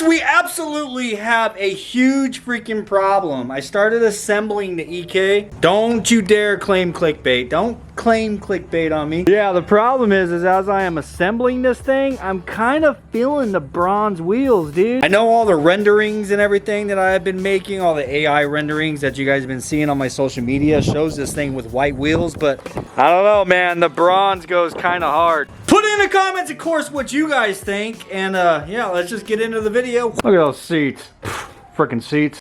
Next, we absolutely have a huge freaking problem. I started assembling the EK. Don't you dare claim clickbait. Don't claim clickbait on me. Yeah, the problem is as I am assembling this thing, I'm kind of feeling the bronze wheels, dude. I know all the renderings and everything that I have been making, all the AI renderings that you guys have been seeing on my social media shows this thing with white wheels, but I don't know, man. The bronze goes kind of hard. Put in the comments, of course, what you guys think, and yeah, let's just get into the video. Look at those seats. Freaking seats.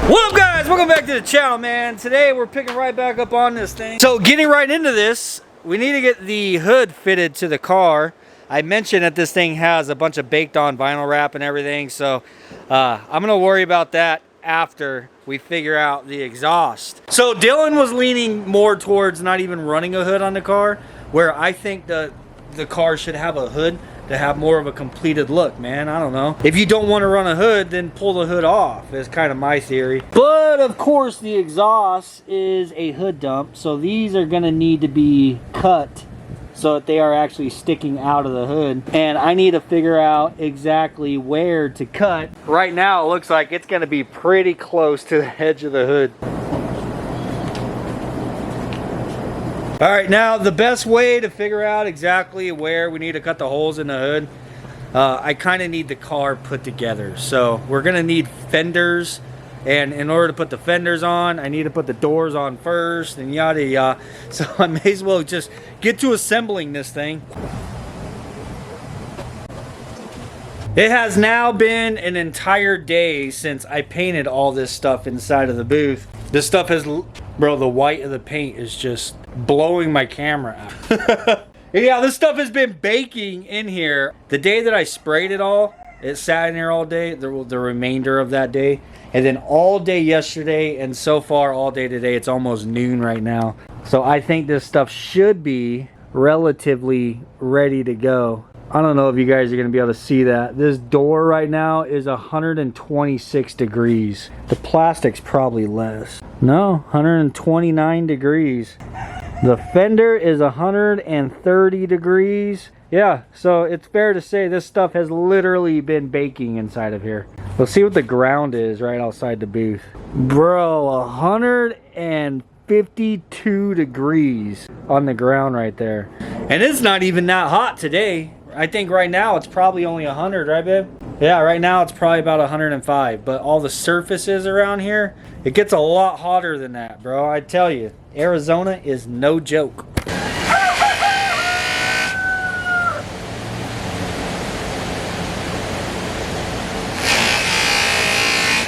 What up, guys? Welcome back to the channel, man. Today we're picking right back up on this thing. So getting right into this, we need to get the hood fitted to the car. I mentioned that this thing has a bunch of baked on vinyl wrap and everything, so I'm gonna worry about that after we figure out the exhaust. So Dylan was leaning more towards not even running a hood on the car, where I think the car should have a hood to have more of a completed look, man. I don't know. If you don't want to run a hood, then pull the hood off, is kind of my theory. But of course the exhaust is a hood dump, so these are gonna need to be cut so that they are actually sticking out of the hood. And I need to figure out exactly where to cut. Right now it looks like it's gonna be pretty close to the edge of the hood. All right, now the best way to figure out exactly where we need to cut the holes in the hood, I kind of need the car put together. So we're gonna need fenders, and in order to put the fenders on, I need to put the doors on first, and yada yada. So I may as well just get to assembling this thing. It has now been an entire day since I painted all this stuff inside of the booth. This stuff has, bro, the white of the paint is just blowing my camera out. Yeah, this stuff has been baking in here. The day that I sprayed it all, it sat in here all day, the remainder of that day. And then all day yesterday, and so far all day today, it's almost noon right now. So I think this stuff should be relatively ready to go. I don't know if you guys are going to be able to see that. This door right now is 126 degrees. The plastic's probably less. No, 129 degrees. The fender is 130 degrees. Yeah, so it's fair to say this stuff has literally been baking inside of here. Let's see what the ground is right outside the booth. Bro, 152 degrees on the ground right there. And it's not even that hot today. I think right now it's probably only 100, right, babe? Yeah, right now it's probably about 105. But all the surfaces around here, it gets a lot hotter than that, bro. I tell you, Arizona is no joke.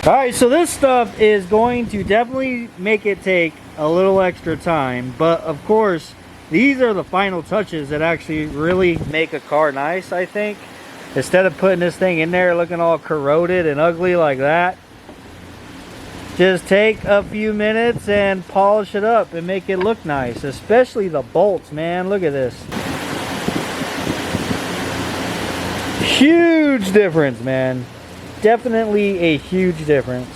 Alright, so this stuff is going to definitely make it take a little extra time, but of course, these are the final touches that actually really make a car nice, I think. Instead of putting this thing in there looking all corroded and ugly like that, just take a few minutes and polish it up and make it look nice, especially the bolts, man. Look at this. Huge difference, man. Definitely a huge difference.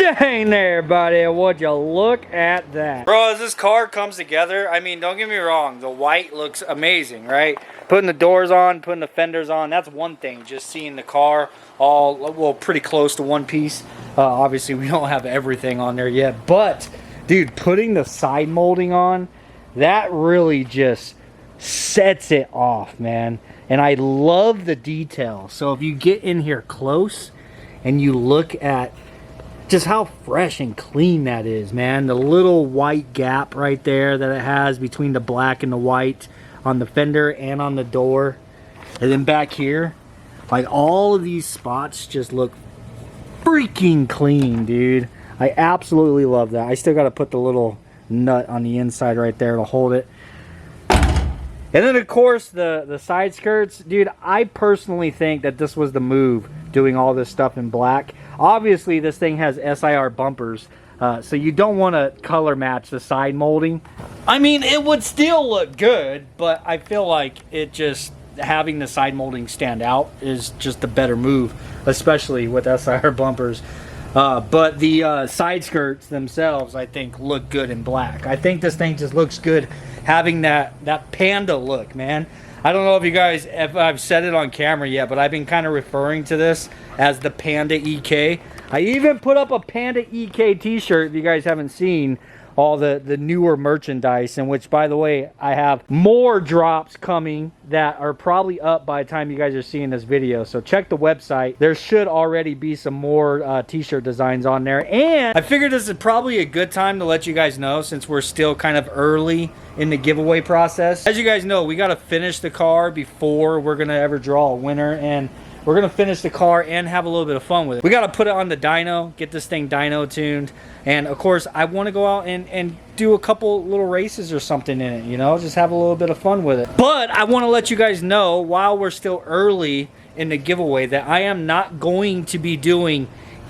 Dang there, buddy. Would you look at that? Bro, as this car comes together, I mean, don't get me wrong. The white looks amazing, right? Putting the doors on, putting the fenders on, that's one thing. Just seeing the car all, well, pretty close to one piece. Obviously, we don't have everything on there yet. But, dude, putting the side molding on, that really just sets it off, man. And I love the detail. So if you get in here close and you look at just how fresh and clean that is, man. The little white gap right there that it has between the black and the white on the fender and on the door. And then back here, like all of these spots just look freaking clean, dude. I absolutely love that. I still got to put the little nut on the inside right there to hold it. And then of course the side skirts, dude, I personally think that this was the move, doing all this stuff in black. Obviously this thing has SIR bumpers, so you don't want to color match the side molding. I mean, it would still look good, but I feel like it just, having the side molding stand out is just a better move, especially with SIR bumpers. But the side skirts themselves, I think, look good in black. I think this thing just looks good having that Panda look, man. I don't know if you guys, if I've said it on camera yet, but I've been kind of referring to this as the Panda EK. I even put up a Panda EK t-shirt, if you guys haven't seen all the newer merchandise, in which, by the way, I have more drops coming that are probably up by the time you guys are seeing this video. So check the website. There should already be some more t-shirt designs on there. And I figured this is probably a good time to let you guys know, since we're still kind of early in the giveaway process. As you guys know, we got to finish the car before we're going to ever draw a winner. And we're going to finish the car and have a little bit of fun with it. We got to put it on the dyno, get this thing dyno tuned. And of course, I want to go out and do a couple little races or something in it, you know, just have a little bit of fun with it. But I want to let you guys know, while we're still early in the giveaway, that I am not going to be doing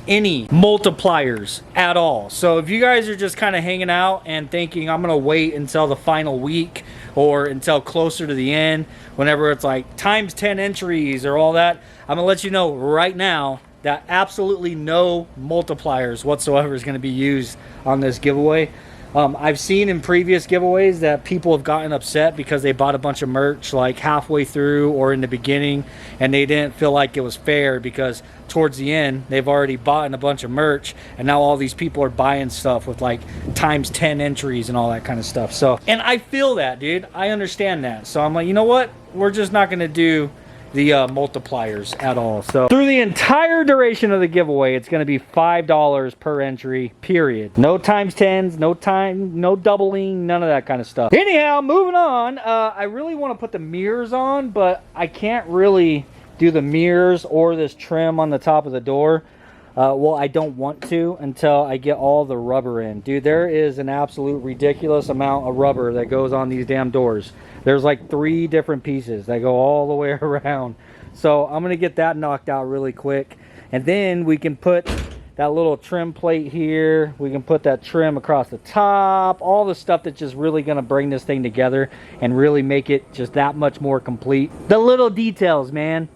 any multipliers at all. So if you guys are just kind of hanging out and thinking I'm gonna wait until the final week or until closer to the end, whenever it's like times 10 entries or all that, I'm gonna let you know right now that absolutely no multipliers whatsoever is going to be used on this giveaway. I've seen in previous giveaways that people have gotten upset because they bought a bunch of merch like halfway through or in the beginning, and they didn't feel like it was fair because towards the end they've already bought a bunch of merch, and now all these people are buying stuff with like times 10 entries and all that kind of stuff. So, and I feel that, dude. I understand that. So I'm like, you know what? We're just not going to do the multipliers at all. So through the entire duration of the giveaway, it's going to be $5 per entry, period. No times 10s, no doubling, none of that kind of stuff. Anyhow, moving on. I really want to put the mirrors on, but I can't really do the mirrors or this trim on the top of the door. Well, I don't want to until I get all the rubber in. Dude, there is an absolute ridiculous amount of rubber that goes on these damn doors. There's like 3 different pieces that go all the way around. So I'm going to get that knocked out really quick. And then we can put that little trim plate here. We can put that trim across the top. All the stuff that's just really going to bring this thing together and really make it just that much more complete. The little details, man.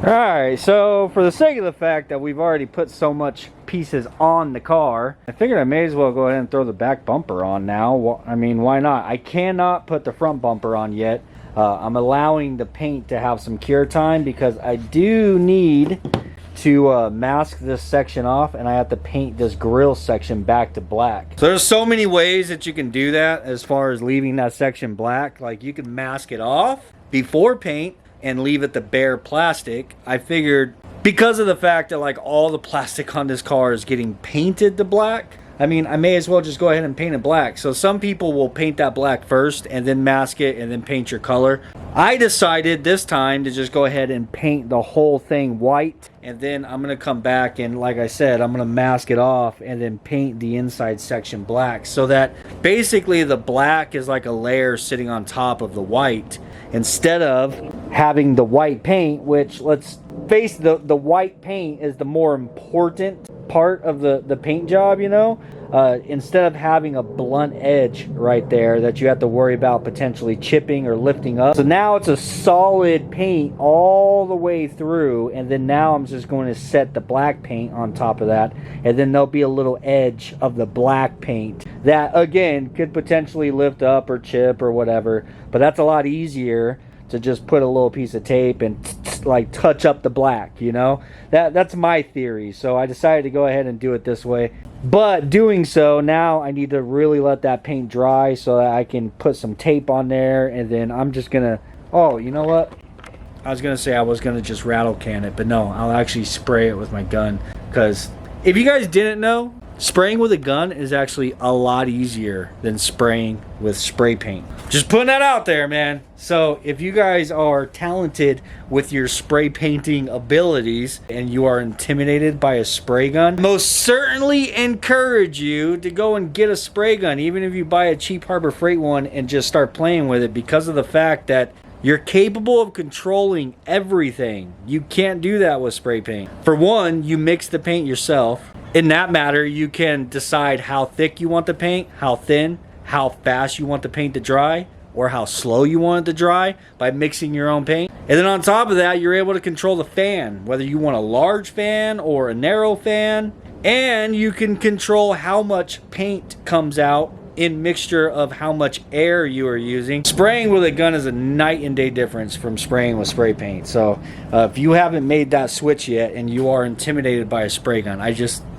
Alright, so for the sake of the fact that we've already put so much pieces on the car, I figured I may as well go ahead and throw the back bumper on now. Well, I mean, why not? I cannot put the front bumper on yet. I'm allowing the paint to have some cure time because I do need to mask this section off, and I have to paint this grill section back to black. So there's so many ways that you can do that as far as leaving that section black. Like, you can mask it off before paint and leave it the bare plastic. I figured because of the fact that like all the plastic on this car is getting painted to black, I mean, I may as well just go ahead and paint it black. So some people will paint that black first and then mask it and then paint your color. I decided this time to just go ahead and paint the whole thing white, and then I'm going to come back and, like I said, I'm going to mask it off and then paint the inside section black, so that basically the black is like a layer sitting on top of the white, instead of having the white paint, which, let's face the white paint is the more important part of the paint job, you know. Instead of having a blunt edge right there that you have to worry about potentially chipping or lifting up. So now it's a solid paint all the way through, and then now I'm just going to set the black paint on top of that, and then there'll be a little edge of the black paint that again could potentially lift up or chip or whatever, but that's a lot easier to just put a little piece of tape and like touch up the black, you know. That's my theory, so I decided to go ahead and do it this way. But doing so, now I need to really let that paint dry so that I can put some tape on there, and then I'm just gonna, oh, you know what, I was gonna say I was gonna just rattle can it, but no, I'll actually spray it with my gun, because if you guys didn't know, spraying with a gun is actually a lot easier than spraying with spray paint. Just putting that out there, man. So if you guys are talented with your spray painting abilities and you are intimidated by a spray gun, most certainly encourage you to go and get a spray gun, even if you buy a cheap Harbor Freight one, and just start playing with it, because of the fact that you're capable of controlling everything. You can't do that with spray paint. For one, you mix the paint yourself. In that matter, you can decide how thick you want the paint, how thin, how fast you want the paint to dry, or how slow you want it to dry by mixing your own paint. And then on top of that, you're able to control the fan, whether you want a large fan or a narrow fan. And you can control how much paint comes out in mixture of how much air you are using. Spraying with a gun is a night and day difference from spraying with spray paint. So if you haven't made that switch yet and you are intimidated by a spray gun,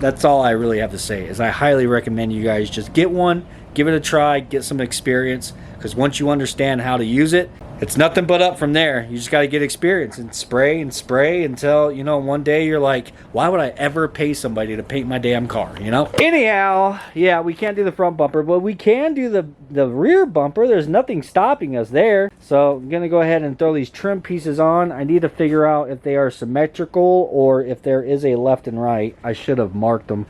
that's all I really have to say, is I highly recommend you guys just get one, give it a try, get some experience, because once you understand how to use it, it's nothing but up from there. You just got to get experience and spray until, you know, one day you're like, why would I ever pay somebody to paint my damn car, you know? Anyhow, yeah, we can't do the front bumper, but we can do the rear bumper. There's nothing stopping us there. So I'm going to go ahead and throw these trim pieces on. I need to figure out if they are symmetrical or if there is a left and right. I should have marked them.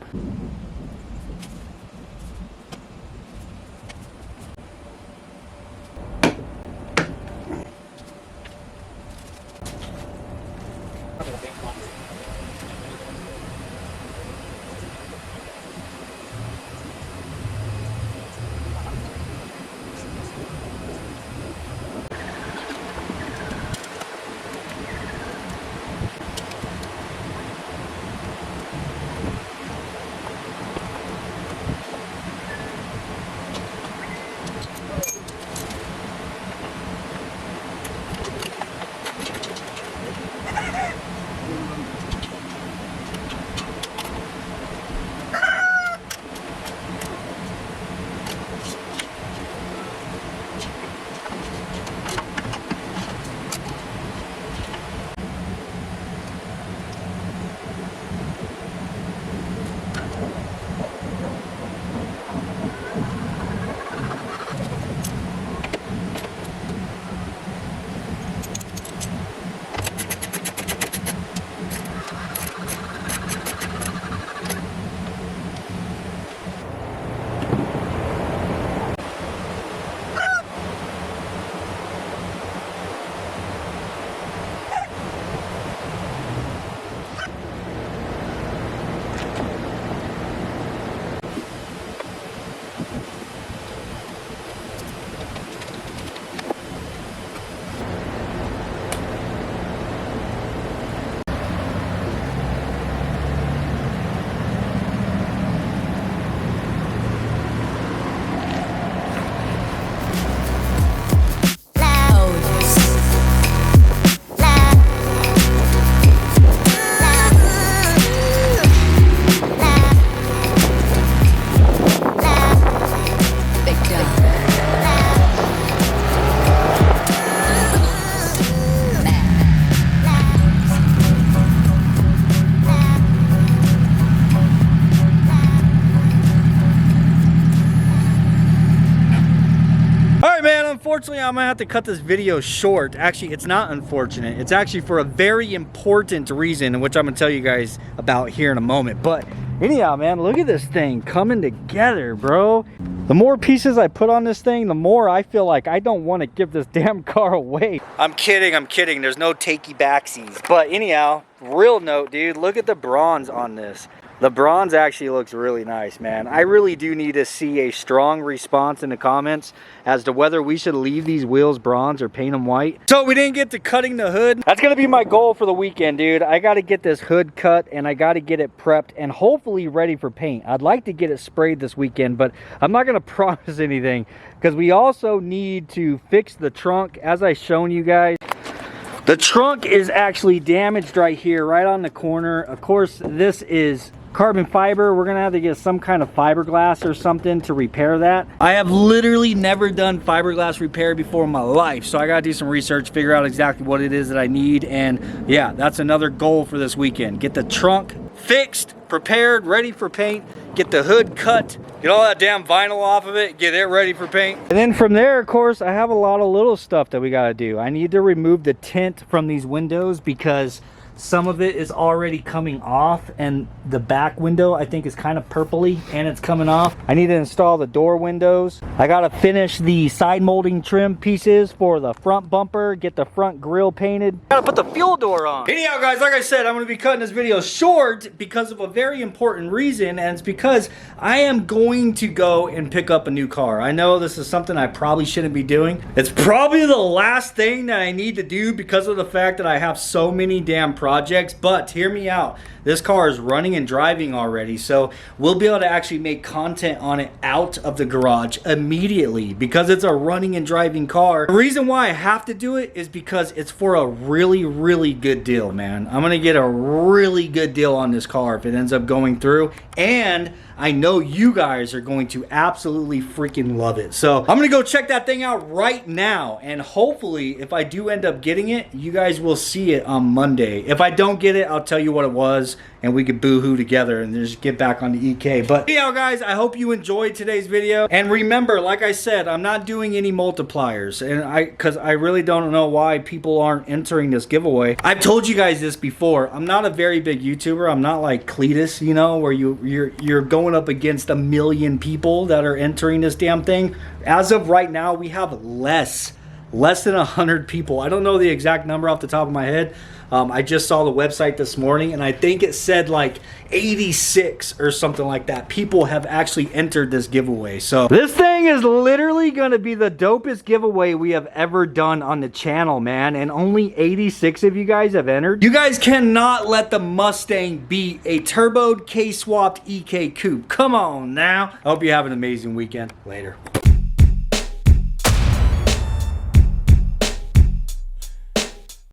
unfortunately, I'm gonna have to cut this video short. Actually, it's not unfortunate. It's actually for a very important reason, which I'm gonna tell you guys about here in a moment. But anyhow, man, look at this thing coming together, bro. The more pieces I put on this thing, the more I feel like I don't want to give this damn car away. I'm kidding. There's no takey backsies. But anyhow, real note, dude, look at the bronze on this. The bronze actually looks really nice, man. I really do need to see a strong response in the comments as to whether we should leave these wheels bronze or paint them white. So we didn't get to cutting the hood. That's gonna be my goal for the weekend, dude. I gotta get this hood cut and I gotta get it prepped and hopefully ready for paint. I'd like to get it sprayed this weekend, but I'm not gonna promise anything because we also need to fix the trunk as I shown you guys. The trunk is actually damaged right here, right on the corner. Of course, this is carbon fiber. We're gonna have to get some kind of fiberglass or something to repair that. I have literally never done fiberglass repair before in my life, so I gotta do some research, figure out exactly what it is that I need, and yeah, that's another goal for this weekend. Get the trunk fixed, prepared, ready for paint, get the hood cut, get all that damn vinyl off of it, get it ready for paint. And then from there, of course, I have a lot of little stuff that we gotta do. I need to remove the tint from these windows because some of it is already coming off, and the back window I think is kind of purpley and it's coming off. I need to install the door windows. I gotta finish the side molding trim pieces for the front bumper, get the front grille painted. Gotta put the fuel door on. Anyhow, guys, like I said, I'm gonna be cutting this video short because of a very important reason, and it's because I am going to go and pick up a new car. I know this is something I probably shouldn't be doing. It's probably the last thing that I need to do because of the fact that I have so many damn projects, but hear me out. This car is running and driving already, so we'll be able to actually make content on it out of the garage immediately because it's a running and driving car. The reason why I have to do it is because it's for a really good deal, man. I'm gonna get a really good deal on this car if it ends up going through, and I know you guys are going to absolutely freaking love it. So I'm gonna go check that thing out right now, and hopefully if I do end up getting it, you guys will see it on Monday. If I don't get it, I'll tell you what it was and we could boo-hoo together and just get back on the EK. But anyhow, guys, I hope you enjoyed today's video. And remember, like I said, I'm not doing any multipliers, and because I really don't know why people aren't entering this giveaway. I've told you guys this before. I'm not a very big YouTuber. I'm not like Cletus, you know, where you're going up against 1 million people that are entering this damn thing. As of right now, we have less than 100 people. I don't know the exact number off the top of my head. I just saw the website this morning and I think it said like 86 or something like that people have actually entered this giveaway. So this thing is literally gonna be the dopest giveaway we have ever done on the channel, man, and only 86 of you guys have entered. You guys cannot let the Mustang beat a turboed K-swapped EK coupe. Come on now. I hope you have an amazing weekend. Later.